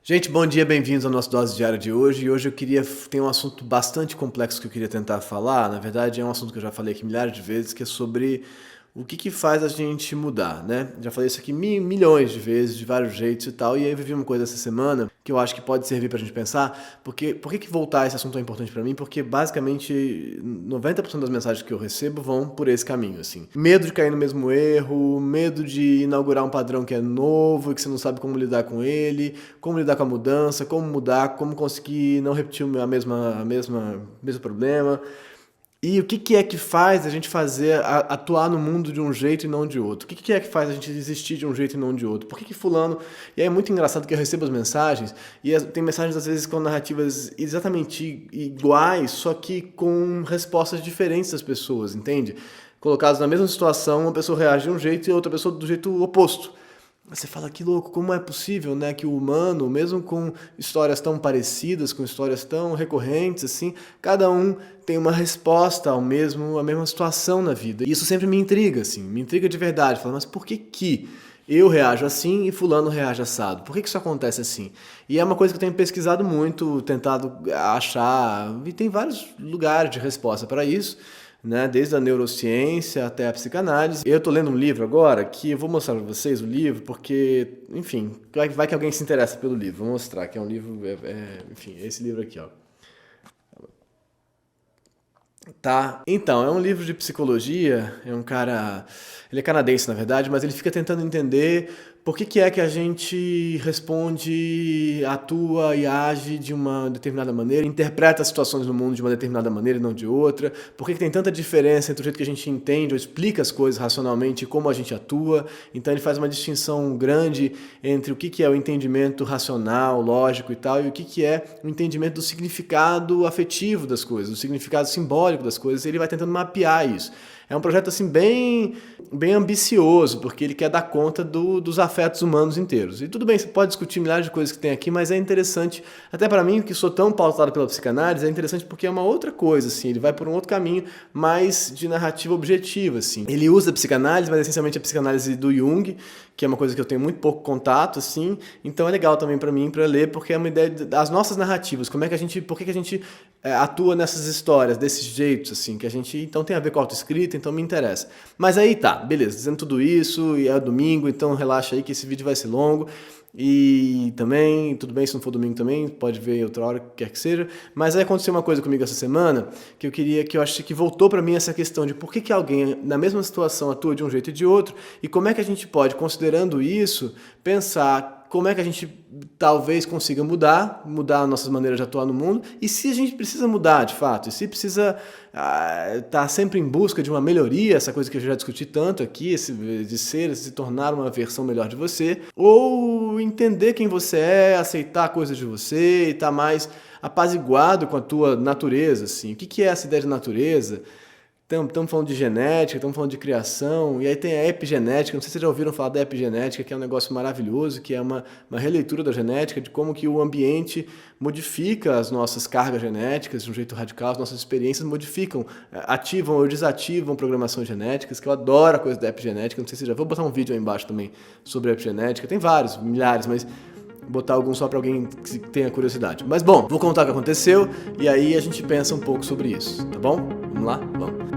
Gente, bom dia, bem-vindos ao nosso Dose Diária de hoje. E hoje tem um assunto bastante complexo que eu queria tentar falar. Na verdade, é um assunto que eu já falei aqui milhares de vezes, que é sobre o que faz a gente mudar, né? Já falei isso aqui milhões de vezes, de vários jeitos e tal. E aí eu vivi uma coisa essa semana que eu acho que pode servir pra gente pensar. Porque, por que voltar esse assunto é importante pra mim? Porque basicamente 90% das mensagens que eu recebo vão por esse caminho, assim. Medo de cair no mesmo erro, medo de inaugurar um padrão que é novo e que você não sabe como lidar com ele, como lidar com a mudança, como mudar, como conseguir não repetir o mesmo problema. E o que é que faz a gente atuar no mundo de um jeito e não de outro? O que é que faz a gente existir de um jeito e não de outro? Por que fulano... E aí é muito engraçado que eu recebo as mensagens, e tem mensagens às vezes com narrativas exatamente iguais, só que com respostas diferentes das pessoas, entende? Colocados na mesma situação, uma pessoa reage de um jeito e outra pessoa do jeito oposto. Você fala, que louco, como é possível, né, que o humano, mesmo com histórias tão parecidas, com histórias tão recorrentes, assim, cada um tem uma resposta à mesma situação na vida. E isso sempre me intriga, assim, me intriga de verdade. Falo, mas por que eu reajo assim e fulano reage assado? Por que isso acontece assim? E é uma coisa que eu tenho pesquisado muito, tentado achar, e tem vários lugares de resposta para isso, né, desde a neurociência até a psicanálise. Eu tô lendo um livro agora que eu vou mostrar para vocês o livro porque, enfim, vai que alguém se interessa pelo livro. Vou mostrar que é um livro, enfim, esse livro aqui, ó. Tá, então, é um livro de psicologia, é um cara, ele é canadense na verdade, mas ele fica tentando entender por que é que a gente responde, atua e age de uma determinada maneira, interpreta as situações no mundo de uma determinada maneira e não de outra, por que tem tanta diferença entre o jeito que a gente entende ou explica as coisas racionalmente e como a gente atua. Então ele faz uma distinção grande entre o que é o entendimento racional, lógico e tal, e o que é o entendimento do significado afetivo das coisas, do significado simbólico das coisas, e ele vai tentando mapear isso. É um projeto assim bem ambicioso, porque ele quer dar conta dos afetos humanos inteiros. E tudo bem, você pode discutir milhares de coisas que tem aqui, mas é interessante, até para mim, que sou tão pautado pela psicanálise, é interessante porque é uma outra coisa, assim, ele vai por um outro caminho, mais de narrativa objetiva, assim. Ele usa a psicanálise, mas essencialmente a psicanálise do Jung, que é uma coisa que eu tenho muito pouco contato, assim, então é legal também para mim, para ler, porque é uma ideia das nossas narrativas, por que a gente atua nessas histórias, desses jeitos, assim, que a gente, então tem a ver com a autoescrita, então me interessa. Mas aí tá, beleza, dizendo tudo isso, e é domingo, então relaxa aí que esse vídeo vai ser longo, e também, tudo bem se não for domingo também, pode ver outra hora, quer que seja, mas aí aconteceu uma coisa comigo essa semana, que eu acho que voltou pra mim essa questão de por que alguém na mesma situação atua de um jeito e de outro, e como é que a gente pode, considerando isso, pensar como é que a gente talvez consiga mudar nossas maneiras de atuar no mundo, e se a gente precisa mudar de fato, e se precisa estar sempre em busca de uma melhoria, essa coisa que eu já discuti tanto aqui, de se tornar uma versão melhor de você, ou entender quem você é, aceitar coisas de você e estar mais apaziguado com a tua natureza, assim. O que é essa ideia de natureza? Estamos falando de genética, estamos falando de criação, e aí tem a epigenética, não sei se vocês já ouviram falar da epigenética, que é um negócio maravilhoso, que é uma releitura da genética, de como que o ambiente modifica as nossas cargas genéticas de um jeito radical, as nossas experiências modificam, ativam ou desativam programações genéticas, que eu adoro a coisa da epigenética, não sei se vocês já... Vou botar um vídeo aí embaixo também sobre a epigenética, tem vários, milhares, mas... botar algum só para alguém que tenha curiosidade. Mas bom, vou contar o que aconteceu e aí a gente pensa um pouco sobre isso, tá bom? Vamos lá? Vamos.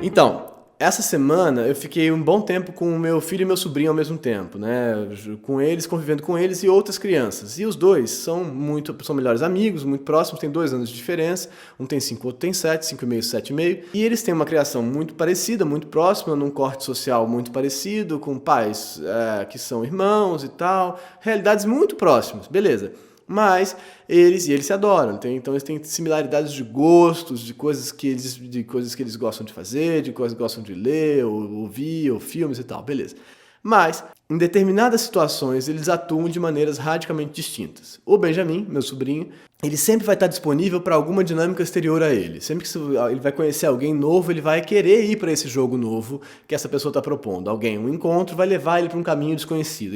Então, essa semana eu fiquei um bom tempo com o meu filho e meu sobrinho ao mesmo tempo, né? Com eles, convivendo com eles e outras crianças. E os dois são melhores amigos, muito próximos, têm 2 anos de diferença. Um tem 5, outro tem 7, 5,5, 7,5. E eles têm uma criação muito parecida, muito próxima, num corte social muito parecido, com pais que são irmãos e tal. Realidades muito próximas, beleza. Mas eles se adoram, então eles têm similaridades de gostos, de coisas que eles gostam de fazer, de coisas que gostam de ler, ou ouvir, ou filmes e tal, beleza. Mas, em determinadas situações, eles atuam de maneiras radicalmente distintas. O Benjamin, meu sobrinho, ele sempre vai estar disponível para alguma dinâmica exterior a ele. Sempre que ele vai conhecer alguém novo, ele vai querer ir para esse jogo novo que essa pessoa está propondo. Um encontro vai levar ele para um caminho desconhecido.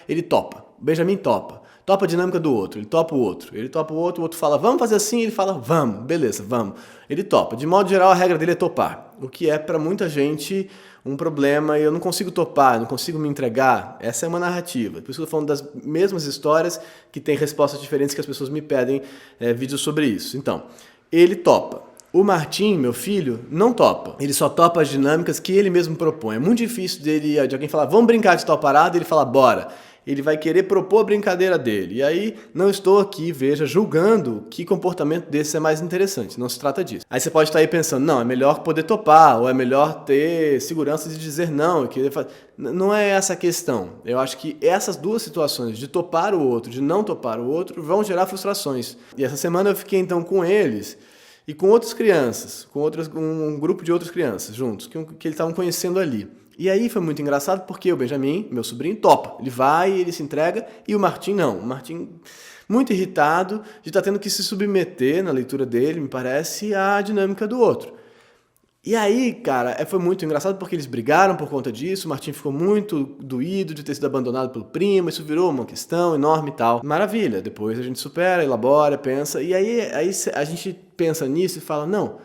Ele topa. O Benjamin topa. topa a dinâmica do outro, ele topa o outro, o outro fala, vamos fazer assim, ele fala, vamos, beleza, vamos. Ele topa. De modo geral, a regra dele é topar, o que é para muita gente um problema, e eu não consigo topar, não consigo me entregar. Essa é uma narrativa. Por isso que eu estou falando das mesmas histórias que têm respostas diferentes que as pessoas me pedem vídeos sobre isso. Então, ele topa. O Martim, meu filho, não topa. Ele só topa as dinâmicas que ele mesmo propõe. É muito difícil de alguém falar, vamos brincar de tal parada, e ele fala, bora. Ele vai querer propor a brincadeira dele. E aí, não estou aqui, veja, julgando que comportamento desse é mais interessante. Não se trata disso. Aí você pode estar aí pensando, não, é melhor poder topar, ou é melhor ter segurança de dizer não. Não é essa a questão. Eu acho que essas duas situações, de topar o outro, de não topar o outro, vão gerar frustrações. E essa semana eu fiquei então com eles e com outras crianças, com um grupo de outras crianças juntos, que eles estavam conhecendo ali. E aí foi muito engraçado porque o Benjamin, meu sobrinho, topa. Ele vai, ele se entrega, e o Martim não. O Martim, muito irritado de estar tendo que se submeter, na leitura dele, me parece, à dinâmica do outro. E aí, cara, foi muito engraçado porque eles brigaram por conta disso, o Martim ficou muito doído de ter sido abandonado pelo primo, isso virou uma questão enorme e tal. Maravilha, depois a gente supera, elabora, pensa, e aí a gente pensa nisso e fala, não,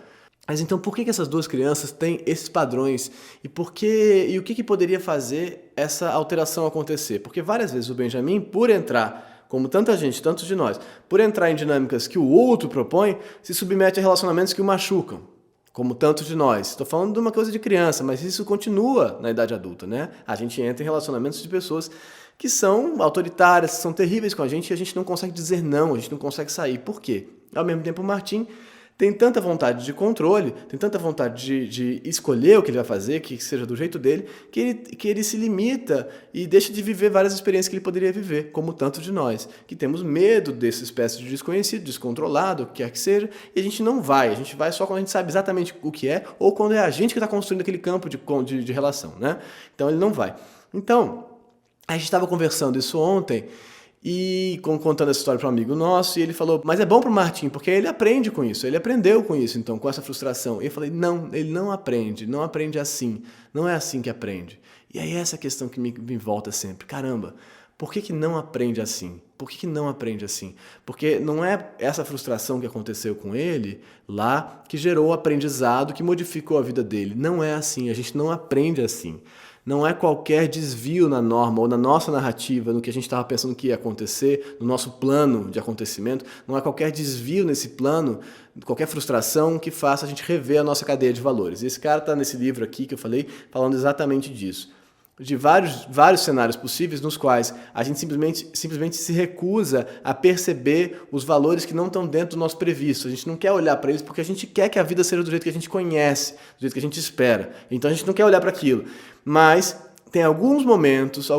mas então por que essas duas crianças têm esses padrões? E o que poderia fazer essa alteração acontecer? Porque várias vezes o Benjamin, por entrar, como tanta gente, tantos de nós, por entrar em dinâmicas que o outro propõe, se submete a relacionamentos que o machucam. Como tantos de nós. Estou falando de uma coisa de criança, mas isso continua na idade adulta, né? A gente entra em relacionamentos de pessoas que são autoritárias, que são terríveis com a gente e a gente não consegue dizer não, a gente não consegue sair. Por quê? Ao mesmo tempo, o Martim tem tanta vontade de controle, tem tanta vontade de escolher o que ele vai fazer, que seja do jeito dele, que ele se limita e deixa de viver várias experiências que ele poderia viver, como tantos de nós, que temos medo dessa espécie de desconhecido, descontrolado, o que quer que seja, e a gente não vai, a gente vai só quando a gente sabe exatamente o que é, ou quando é a gente que está construindo aquele campo de relação, né? Então ele não vai. Então, a gente estava conversando isso ontem, e contando essa história para um amigo nosso, e ele falou, mas é bom para o Martim, porque ele aprende com isso, ele aprendeu com isso, então, com essa frustração. E eu falei, não, ele não aprende assim, não é assim que aprende. E aí essa questão que me volta sempre, caramba, por que não aprende assim? Por que não aprende assim? Porque não é essa frustração que aconteceu com ele lá que gerou o aprendizado, que modificou a vida dele. Não é assim, a gente não aprende assim. Não é qualquer desvio na norma ou na nossa narrativa, no que a gente estava pensando que ia acontecer, no nosso plano de acontecimento, não é qualquer desvio nesse plano, qualquer frustração que faça a gente rever a nossa cadeia de valores. E esse cara está nesse livro aqui que eu falei, falando exatamente disso. De vários cenários possíveis nos quais a gente simplesmente se recusa a perceber os valores que não estão dentro do nosso previsto. A gente não quer olhar para eles porque a gente quer que a vida seja do jeito que a gente conhece, do jeito que a gente espera. Então a gente não quer olhar para aquilo. Mas tem alguns momentos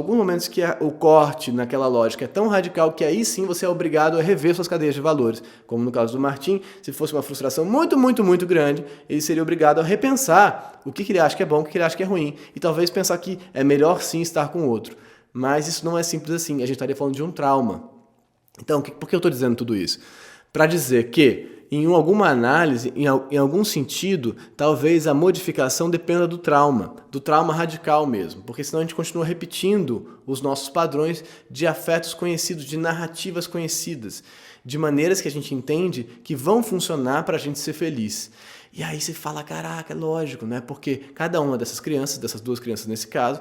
que o corte naquela lógica é tão radical que aí sim você é obrigado a rever suas cadeias de valores. Como no caso do Martim, se fosse uma frustração muito, muito, muito grande, ele seria obrigado a repensar o que ele acha que é bom, o que ele acha que é ruim. E talvez pensar que é melhor sim estar com o outro. Mas isso não é simples assim, a gente estaria falando de um trauma. Então, por que eu estou dizendo tudo isso? Para dizer que em alguma análise, em algum sentido, talvez a modificação dependa do trauma radical mesmo, porque senão a gente continua repetindo os nossos padrões de afetos conhecidos, de narrativas conhecidas, de maneiras que a gente entende que vão funcionar para a gente ser feliz. E aí você fala, caraca, é lógico, né? Porque cada uma dessas crianças, dessas duas crianças nesse caso,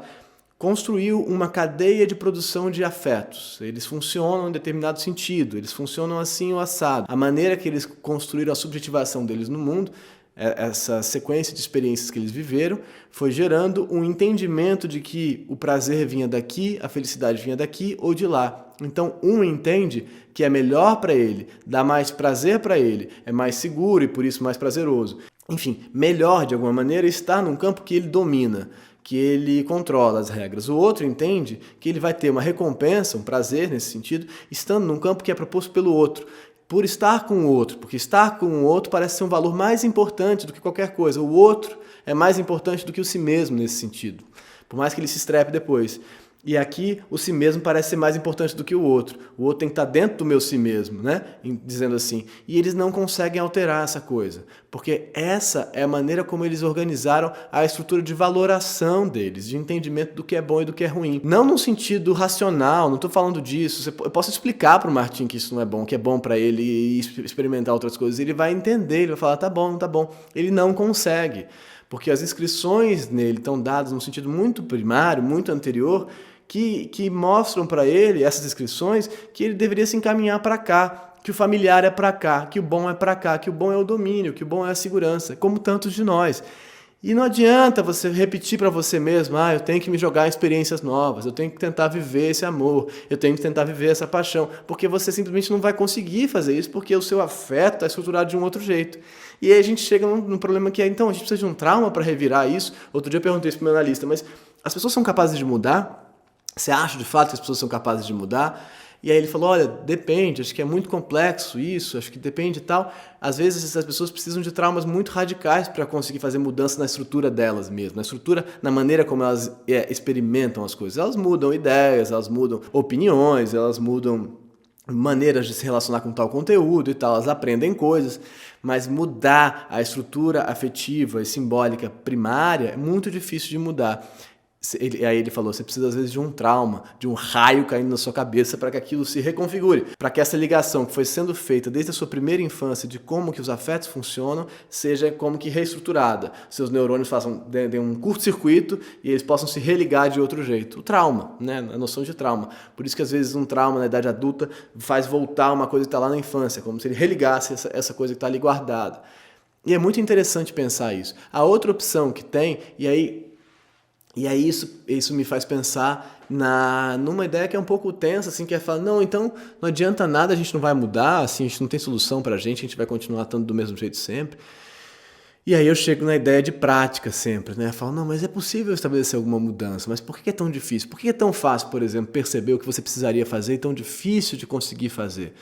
construiu uma cadeia de produção de afetos. Eles funcionam em determinado sentido, eles funcionam assim ou assado. A maneira que eles construíram a subjetivação deles no mundo, essa sequência de experiências que eles viveram, foi gerando um entendimento de que o prazer vinha daqui, a felicidade vinha daqui ou de lá. Então, um entende que é melhor para ele, dá mais prazer para ele, é mais seguro e por isso mais prazeroso. Enfim, melhor de alguma maneira estar num campo que ele domina, que ele controla as regras. O outro entende que ele vai ter uma recompensa, um prazer nesse sentido, estando num campo que é proposto pelo outro, por estar com o outro, porque estar com o outro parece ser um valor mais importante do que qualquer coisa. O outro é mais importante do que o si mesmo nesse sentido, por mais que ele se estrepe depois. E aqui o si mesmo parece ser mais importante do que o outro. O outro tem que estar dentro do meu si mesmo, né? Dizendo assim. E eles não conseguem alterar essa coisa, porque essa é a maneira como eles organizaram a estrutura de valoração deles, de entendimento do que é bom e do que é ruim. Não no sentido racional, não estou falando disso. Eu posso explicar para o Martim que isso não é bom, que é bom para ele experimentar outras coisas. Ele vai entender, ele vai falar, tá bom, tá bom. Ele não consegue, porque as inscrições nele estão dadas num sentido muito primário, muito anterior, que mostram para ele, essas inscrições, que ele deveria se encaminhar para cá, que o familiar é para cá, que o bom é para cá, que o bom é o domínio, que o bom é a segurança, como tantos de nós. E não adianta você repetir para você mesmo, eu tenho que me jogar em experiências novas, eu tenho que tentar viver esse amor, eu tenho que tentar viver essa paixão, porque você simplesmente não vai conseguir fazer isso, porque o seu afeto está estruturado de um outro jeito. E aí a gente chega num problema que é, então, a gente precisa de um trauma para revirar isso. Outro dia eu perguntei isso para o meu analista, mas as pessoas são capazes de mudar? Você acha de fato que as pessoas são capazes de mudar? E aí ele falou, olha, depende, acho que é muito complexo isso, acho que depende e tal. Às vezes essas pessoas precisam de traumas muito radicais para conseguir fazer mudança na estrutura delas mesmas, na estrutura, na maneira como elas experimentam as coisas. Elas mudam ideias, elas mudam opiniões, elas mudam maneiras de se relacionar com tal conteúdo e tal, elas aprendem coisas, mas mudar a estrutura afetiva e simbólica primária é muito difícil de mudar. Aí ele falou, você precisa às vezes de um trauma, de um raio caindo na sua cabeça para que aquilo se reconfigure, para que essa ligação que foi sendo feita desde a sua primeira infância de como que os afetos funcionam, seja como que reestruturada. Seus neurônios deem um curto-circuito e eles possam se religar de outro jeito. O trauma, né? A noção de trauma. Por isso que às vezes um trauma na idade adulta faz voltar uma coisa que está lá na infância, como se ele religasse essa coisa que está ali guardada. E é muito interessante pensar isso. A outra opção que tem, e aí isso me faz pensar numa ideia que é um pouco tensa, assim, que é falar, não, então não adianta nada, a gente não vai mudar, assim, a gente não tem solução pra gente, a gente vai continuar estando do mesmo jeito sempre. E aí eu chego na ideia de prática sempre, né? Eu falo, não, mas é possível estabelecer alguma mudança, mas por que é tão difícil? Por que é tão fácil, por exemplo, perceber o que você precisaria fazer e tão difícil de conseguir fazer?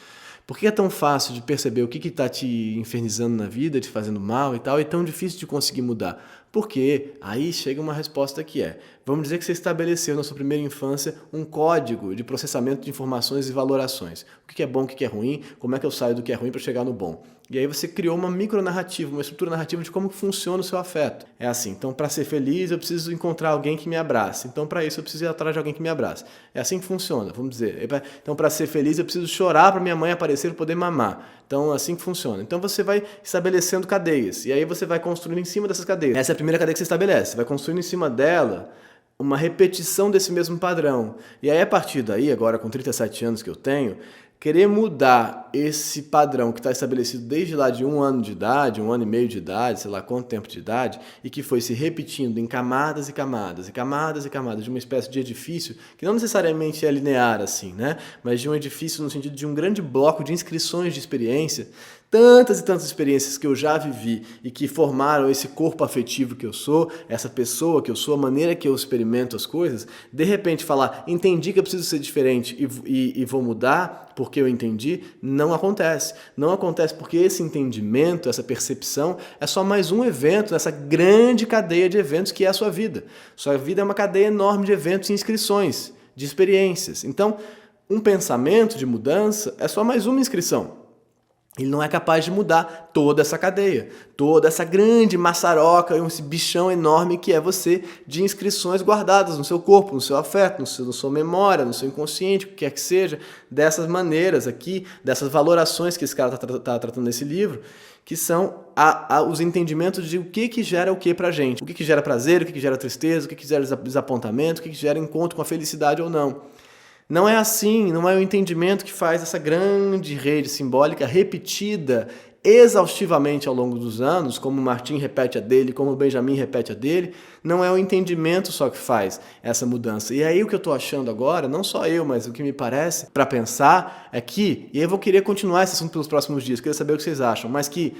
Por que é tão fácil de perceber o que está te infernizando na vida, te fazendo mal e tal, e tão difícil de conseguir mudar? Porque aí chega uma resposta que é, vamos dizer que você estabeleceu na sua primeira infância um código de processamento de informações e valorações. O que é bom, o que é ruim, como é que eu saio do que é ruim para chegar no bom. E aí você criou uma micronarrativa, uma estrutura narrativa de como funciona o seu afeto. É assim, então para ser feliz eu preciso encontrar alguém que me abrace. Então para isso eu preciso ir atrás de alguém que me abrace. É assim que funciona, vamos dizer. Então para ser feliz eu preciso chorar para minha mãe aparecer e poder mamar. Então assim que funciona. Então você vai estabelecendo cadeias. E aí você vai construindo em cima dessas cadeias. Essa é a primeira cadeia que você estabelece. Você vai construindo em cima dela uma repetição desse mesmo padrão. E aí a partir daí, agora com 37 anos que eu tenho, querer mudar esse padrão que está estabelecido desde lá de 1 ano de idade, 1 ano e meio de idade, sei lá quanto tempo de idade, e que foi se repetindo em camadas e camadas, e camadas e camadas, de uma espécie de edifício, que não necessariamente é linear assim, né? Mas de um edifício no sentido de um grande bloco de inscrições de experiência, tantas e tantas experiências que eu já vivi e que formaram esse corpo afetivo que eu sou, essa pessoa que eu sou, a maneira que eu experimento as coisas, de repente falar, entendi que eu preciso ser diferente e vou mudar porque eu entendi, não acontece. Não acontece porque esse entendimento, essa percepção, é só mais um evento nessa grande cadeia de eventos que é a sua vida. Sua vida é uma cadeia enorme de eventos e inscrições, de experiências. Então, um pensamento de mudança é só mais uma inscrição. Ele não é capaz de mudar toda essa cadeia, toda essa grande maçaroca, esse bichão enorme que é você, de inscrições guardadas no seu corpo, no seu afeto, na sua memória, no seu inconsciente, o que quer que seja, dessas maneiras aqui, dessas valorações que esse cara está tratando nesse livro, que são os entendimentos de o que gera o que pra gente, o que gera prazer, o que gera tristeza, o que gera desapontamento, o que gera encontro com a felicidade ou não. Não é assim, não é o entendimento que faz essa grande rede simbólica repetida exaustivamente ao longo dos anos, como o Martim repete a dele, como o Benjamin repete a dele, não é o entendimento só que faz essa mudança. E aí o que eu estou achando agora, não só eu, mas o que me parece para pensar é que, e aí eu vou querer continuar esse assunto pelos próximos dias, queria saber o que vocês acham, mas que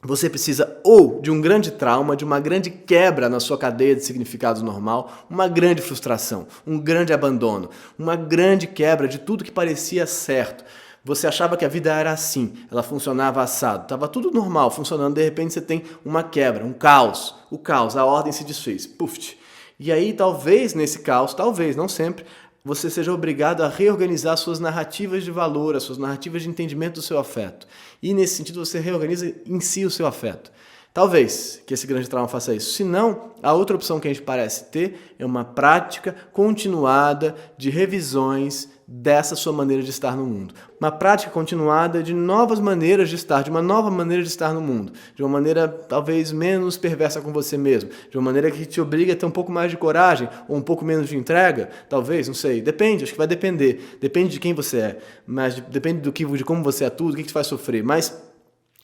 você precisa ou de um grande trauma, de uma grande quebra na sua cadeia de significados normal, uma grande frustração, um grande abandono, uma grande quebra de tudo que parecia certo, Você achava que a vida era assim, ela funcionava assado, estava tudo normal, funcionando, de repente você tem uma quebra, um caos. O caos, a ordem se desfez. Puf! E aí talvez nesse caos, talvez, não sempre, você seja obrigado a reorganizar suas narrativas de valor, as suas narrativas de entendimento do seu afeto. E nesse sentido você reorganiza em si o seu afeto. Talvez que esse grande trauma faça isso. Se não, a outra opção que a gente parece ter é uma prática continuada de revisões dessa sua maneira de estar no mundo. Uma prática continuada de novas maneiras de estar, de uma nova maneira de estar no mundo. De uma maneira talvez menos perversa com você mesmo. De uma maneira que te obriga a ter um pouco mais de coragem ou um pouco menos de entrega. Talvez, não sei. Depende, acho que vai depender. Depende de quem você é. Mas depende de como você atua, do que te faz sofrer. Mas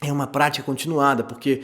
é uma prática continuada, porque...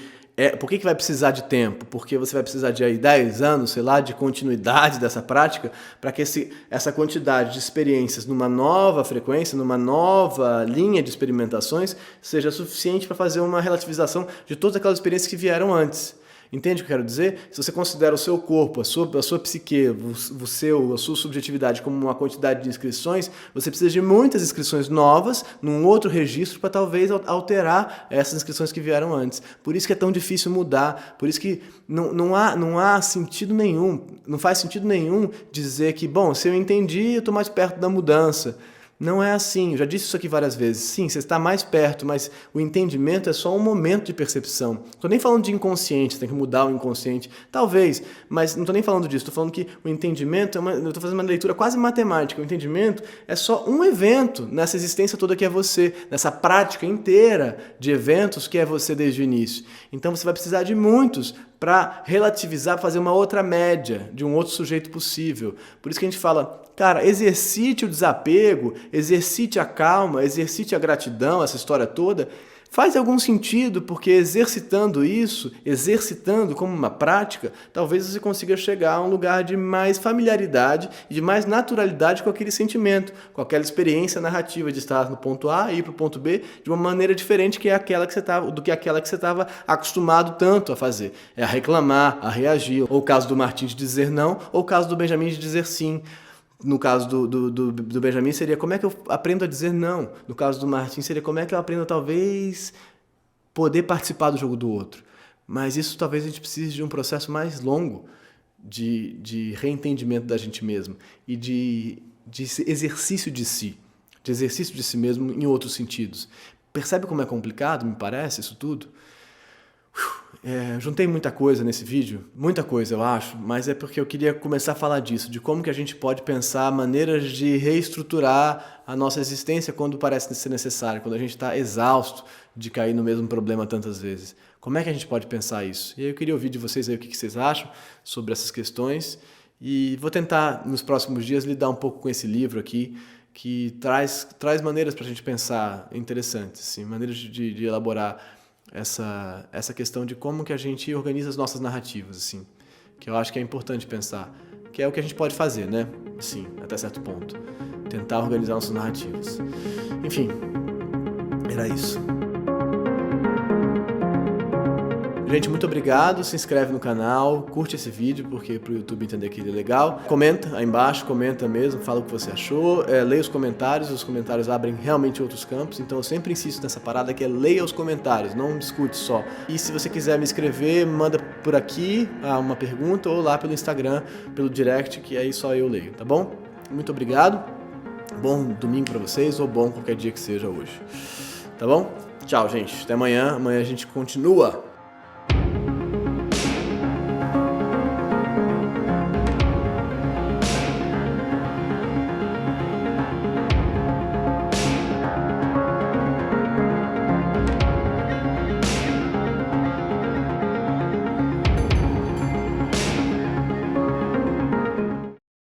Por que vai precisar de tempo? Porque você vai precisar de aí 10 anos, sei lá, de continuidade dessa prática, para que essa quantidade de experiências numa nova frequência, numa nova linha de experimentações, seja suficiente para fazer uma relativização de todas aquelas experiências que vieram antes. Entende o que eu quero dizer? Se você considera o seu corpo, a sua psique, a sua subjetividade como uma quantidade de inscrições, você precisa de muitas inscrições novas num outro registro para talvez alterar essas inscrições que vieram antes. Por isso que é tão difícil mudar, por isso que não há sentido nenhum, não faz sentido nenhum dizer que, bom, se eu entendi, eu estou mais perto da mudança. Não é assim, eu já disse isso aqui várias vezes. Sim, você está mais perto, mas o entendimento é só um momento de percepção. Não estou nem falando de inconsciente, você tem que mudar o inconsciente. Talvez, mas não estou nem falando disso. Estou falando que o entendimento, eu estou fazendo uma leitura quase matemática. O entendimento é só um evento nessa existência toda que é você, nessa prática inteira de eventos que é você desde o início. Então você vai precisar de muitos para relativizar, fazer uma outra média de um outro sujeito possível. Por isso que a gente fala, cara, exercite o desapego, exercite a calma, exercite a gratidão, essa história toda. Faz algum sentido, porque exercitando isso, exercitando como uma prática, talvez você consiga chegar a um lugar de mais familiaridade e de mais naturalidade com aquele sentimento, com aquela experiência narrativa de estar no ponto A e ir para o ponto B de uma maneira diferente do que aquela que você estava acostumado tanto a fazer. É a reclamar, a reagir. Ou o caso do Martin de dizer não, ou o caso do Benjamin de dizer sim. No caso do Benjamin seria como é que eu aprendo a dizer não. No caso do Martin seria como é que eu aprendo a talvez poder participar do jogo do outro. Mas isso talvez a gente precise de um processo mais longo de reentendimento da gente mesmo e de exercício de si. De exercício de si mesmo em outros sentidos. Percebe como é complicado, me parece, isso tudo? Juntei muita coisa nesse vídeo, muita coisa eu acho, mas é porque eu queria começar a falar disso, de como que a gente pode pensar maneiras de reestruturar a nossa existência quando parece ser necessário, quando a gente está exausto de cair no mesmo problema tantas vezes. Como é que a gente pode pensar isso? E aí eu queria ouvir de vocês aí o que vocês acham sobre essas questões e vou tentar nos próximos dias lidar um pouco com esse livro aqui, que traz maneiras para a gente pensar interessantes, assim, maneiras de elaborar essa questão de como que a gente organiza as nossas narrativas, assim, que eu acho que é importante pensar, que é o que a gente pode fazer, né? Sim, até certo ponto. Tentar organizar nossas narrativas. Enfim, era isso. Gente, muito obrigado, se inscreve no canal, curte esse vídeo, porque para o YouTube entender que ele é legal. Comenta aí embaixo, comenta mesmo, fala o que você achou, leia os comentários abrem realmente outros campos, então eu sempre insisto nessa parada que é leia os comentários, não discute só. E se você quiser me escrever, manda por aqui uma pergunta ou lá pelo Instagram, pelo direct, que aí só eu leio, tá bom? Muito obrigado, bom domingo para vocês ou bom qualquer dia que seja hoje, tá bom? Tchau, gente, até amanhã a gente continua.